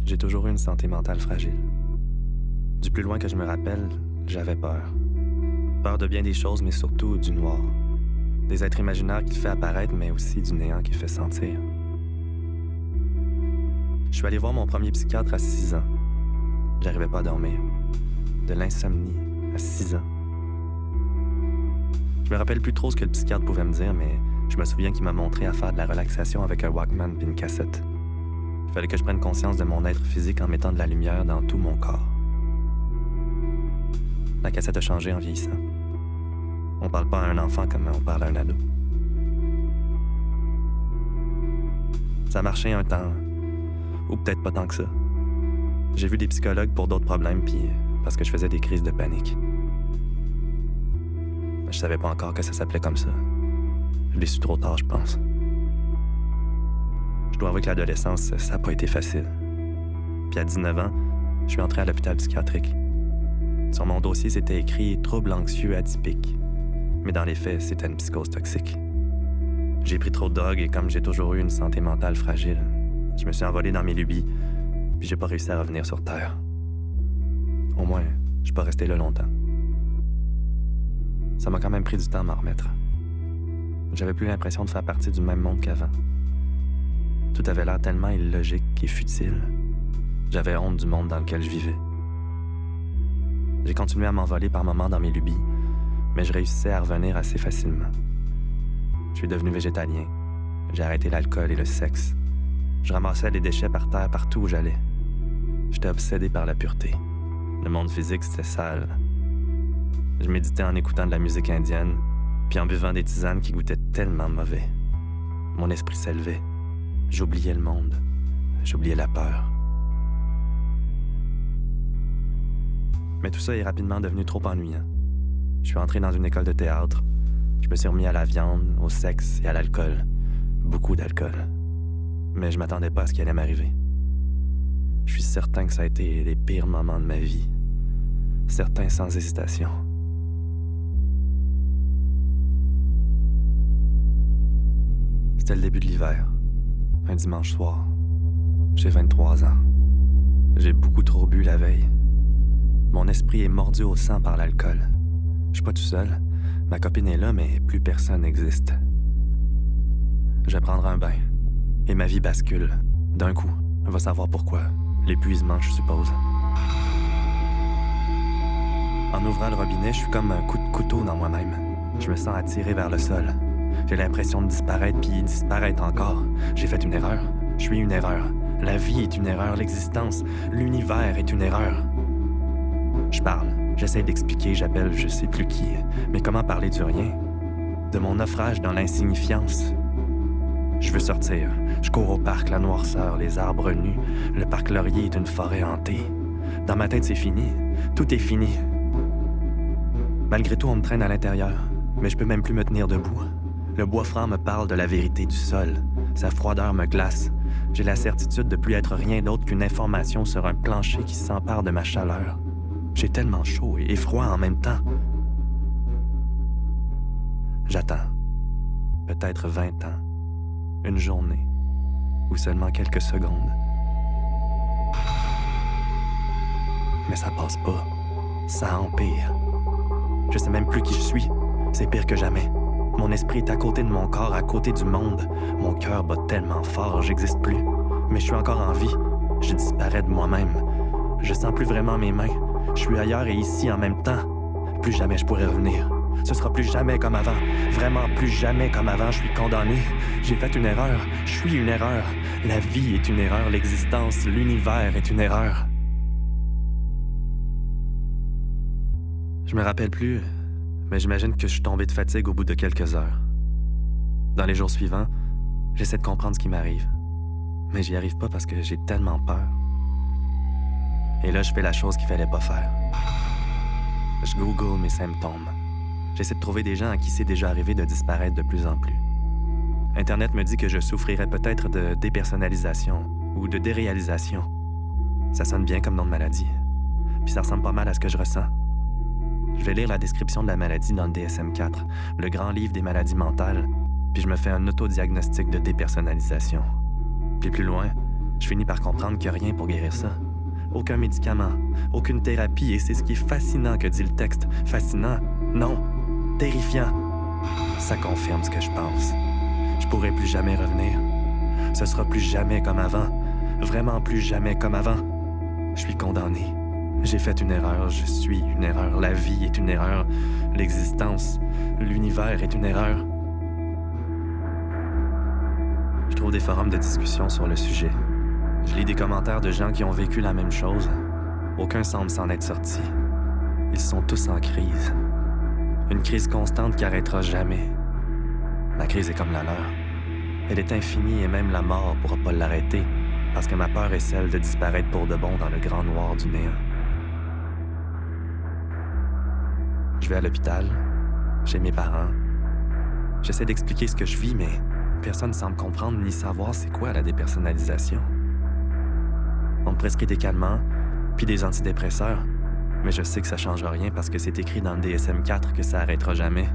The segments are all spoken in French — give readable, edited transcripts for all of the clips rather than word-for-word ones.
J'ai toujours eu une santé mentale fragile. Du plus loin que je me rappelle, j'avais peur. Peur de bien des choses, mais surtout du noir. Des êtres imaginaires qui te fait apparaître, mais aussi du néant qui te fait sentir. Je suis allé voir mon premier psychiatre à 6 ans. J'arrivais pas à dormir. De l'insomnie à 6 ans. Je me rappelle plus trop ce que le psychiatre pouvait me dire, mais je me souviens qu'il m'a montré à faire de la relaxation avec un Walkman puis une cassette. Il fallait que je prenne conscience de mon être physique en mettant de la lumière dans tout mon corps. La cassette a changé en vieillissant. On parle pas à un enfant comme on parle à un ado. Ça a marché un temps, ou peut-être pas tant que ça. J'ai vu des psychologues pour d'autres problèmes, puis parce que je faisais des crises de panique. Je savais pas encore que ça s'appelait comme ça. Je l'ai su trop tard, je pense. Je dois avouer que l'adolescence, ça n'a pas été facile. Puis à 19 ans, je suis entré à l'hôpital psychiatrique. Sur mon dossier, c'était écrit « trouble anxieux atypique ». Mais dans les faits, c'était une psychose toxique. J'ai pris trop de drogue et comme j'ai toujours eu une santé mentale fragile, je me suis envolé dans mes lubies, puis j'ai pas réussi à revenir sur Terre. Au moins, je suis pas resté là longtemps. Ça m'a quand même pris du temps à m'en remettre. J'avais plus l'impression de faire partie du même monde qu'avant. Tout avait l'air tellement illogique et futile. J'avais honte du monde dans lequel je vivais. J'ai continué à m'envoler par moments dans mes lubies, mais je réussissais à revenir assez facilement. Je suis devenu végétalien. J'ai arrêté l'alcool et le sexe. Je ramassais les déchets par terre partout où j'allais. J'étais obsédé par la pureté. Le monde physique, c'était sale. Je méditais en écoutant de la musique indienne, puis en buvant des tisanes qui goûtaient tellement mauvais. Mon esprit s'élevait. J'oubliais le monde. J'oubliais la peur. Mais tout ça est rapidement devenu trop ennuyant. Je suis entré dans une école de théâtre. Je me suis remis à la viande, au sexe et à l'alcool. Beaucoup d'alcool. Mais je m'attendais pas à ce qui allait m'arriver. Je suis certain que ça a été les pires moments de ma vie. Certains sans hésitation. C'était le début de l'hiver. Un dimanche soir. J'ai 23 ans. J'ai beaucoup trop bu la veille. Mon esprit est mordu au sang par l'alcool. Je suis pas tout seul. Ma copine est là, mais plus personne n'existe. Je vais prendre un bain. Et ma vie bascule. D'un coup, on va savoir pourquoi. L'épuisement, je suppose. En ouvrant le robinet, je suis comme un coup de couteau dans moi-même. Je me sens attiré vers le sol. J'ai l'impression de disparaître, puis disparaître encore. J'ai fait une erreur. Je suis une erreur. La vie est une erreur. L'existence, l'univers est une erreur. Je parle. J'essaie d'expliquer, j'appelle je sais plus qui. Mais comment parler du rien? De mon naufrage dans l'insignifiance. Je veux sortir. Je cours au parc, la noirceur, les arbres nus. Le parc Laurier est une forêt hantée. Dans ma tête, c'est fini. Tout est fini. Malgré tout, on me traîne à l'intérieur. Mais je peux même plus me tenir debout. Le bois franc me parle de la vérité du sol. Sa froideur me glace. J'ai la certitude de plus être rien d'autre qu'une information sur un plancher qui s'empare de ma chaleur. J'ai tellement chaud et froid en même temps. J'attends. Peut-être 20 ans. Une journée. Ou seulement quelques secondes. Mais ça passe pas. Ça empire. Je sais même plus qui je suis. C'est pire que jamais. Mon esprit est à côté de mon corps, à côté du monde. Mon cœur bat tellement fort, j'existe plus. Mais je suis encore en vie. Je disparais de moi-même. Je sens plus vraiment mes mains. Je suis ailleurs et ici en même temps. Plus jamais je pourrai revenir. Ce sera plus jamais comme avant. Vraiment plus jamais comme avant. Je suis condamné. J'ai fait une erreur. Je suis une erreur. La vie est une erreur. L'existence, l'univers est une erreur. Je me rappelle plus, mais j'imagine que je suis tombé de fatigue au bout de quelques heures. Dans les jours suivants, j'essaie de comprendre ce qui m'arrive. Mais j'y arrive pas parce que j'ai tellement peur. Et là, je fais la chose qu'il fallait pas faire. Je google mes symptômes. J'essaie de trouver des gens à qui c'est déjà arrivé de disparaître de plus en plus. Internet me dit que je souffrirais peut-être de dépersonnalisation ou de déréalisation. Ça sonne bien comme nom de maladie. Puis ça ressemble pas mal à ce que je ressens. Je vais lire la description de la maladie dans le DSM-4, le grand livre des maladies mentales, puis je me fais un autodiagnostic de dépersonnalisation. Puis plus loin, Je finis par comprendre qu'il n'y a rien pour guérir ça. Aucun médicament, aucune thérapie, et c'est ce qui est fascinant que dit le texte. Fascinant? Non. Terrifiant. Ça confirme ce que je pense. Je pourrai plus jamais revenir. Ce sera plus jamais comme avant. Vraiment plus jamais comme avant. Je suis condamné. J'ai fait une erreur, je suis une erreur. La vie est une erreur. L'existence, l'univers est une erreur. Je trouve des forums de discussion sur le sujet. Je lis des commentaires de gens qui ont vécu la même chose. Aucun semble s'en être sorti. Ils sont tous en crise. Une crise constante qui n'arrêtera jamais. Ma crise est comme la leur. Elle est infinie et même la mort ne pourra pas l'arrêter, parce que ma peur est celle de disparaître pour de bon dans le grand noir du néant. Je vais à l'hôpital, chez mes parents. J'essaie d'expliquer ce que je vis, mais personne ne semble comprendre ni savoir c'est quoi la dépersonnalisation. On me prescrit des calmants, puis des antidépresseurs, mais je sais que ça ne change rien parce que c'est écrit dans le DSM-4 que ça arrêtera jamais.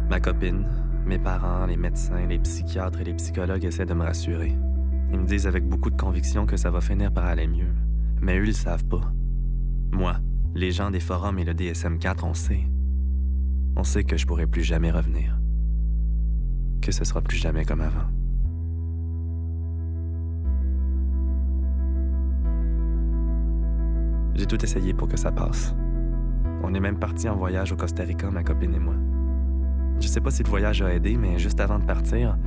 Ma copine, mes parents, les médecins, les psychiatres et les psychologues essaient de me rassurer. Ils me disent avec beaucoup de conviction que ça va finir par aller mieux, mais eux, ils le savent pas. Moi, les gens des forums et le DSM-4, on sait. On sait que je pourrai plus jamais revenir. Que ce sera plus jamais comme avant. J'ai tout essayé pour que ça passe. On est même parti en voyage au Costa Rica, ma copine et moi. Je sais pas si le voyage a aidé, mais juste avant de partir,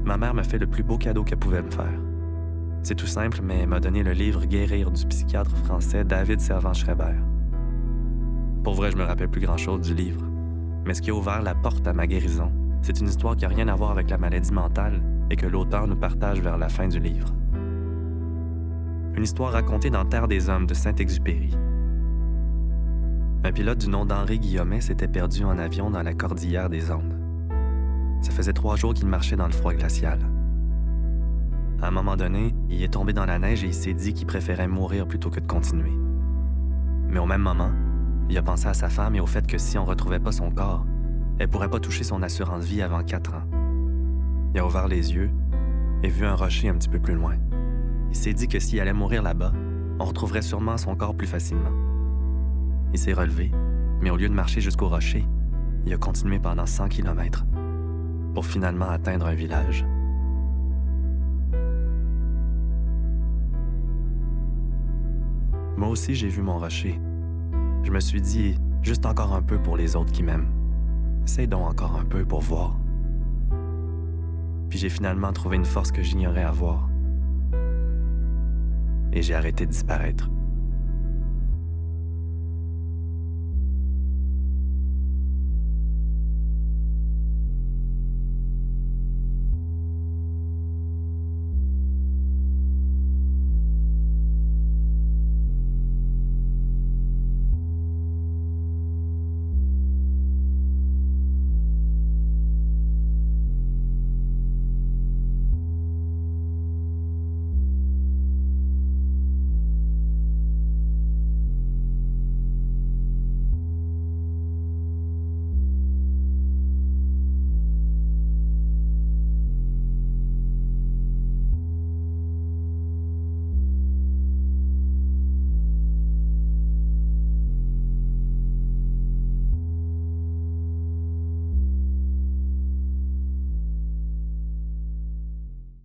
ma mère m'a fait le plus beau cadeau qu'elle pouvait me faire. C'est tout simple, mais elle m'a donné le livre Guérir du psychiatre français David Servan-Schreiber. Pour vrai, je me rappelle plus grand-chose du livre. Mais ce qui a ouvert la porte à ma guérison, c'est une histoire qui n'a rien à voir avec la maladie mentale et que l'auteur nous partage vers la fin du livre. Une histoire racontée dans Terre des Hommes de Saint-Exupéry. Un pilote du nom d'Henri Guillaumet s'était perdu en avion dans la cordillère des Andes. Ça faisait 3 jours qu'il marchait dans le froid glacial. À un moment donné, il est tombé dans la neige et il s'est dit qu'il préférait mourir plutôt que de continuer. Mais au même moment, il a pensé à sa femme et au fait que si on ne retrouvait pas son corps, elle pourrait pas toucher son assurance vie avant 4 ans. Il a ouvert les yeux et vu un rocher un petit peu plus loin. Il s'est dit que s'il allait mourir là-bas, on retrouverait sûrement son corps plus facilement. Il s'est relevé, mais au lieu de marcher jusqu'au rocher, il a continué pendant 100 km pour finalement atteindre un village. Moi aussi, j'ai vu mon rocher. Je me suis dit, juste encore un peu pour les autres qui m'aiment. Essaye donc encore un peu pour voir. Puis j'ai finalement trouvé une force que j'ignorais avoir. Et j'ai arrêté de disparaître.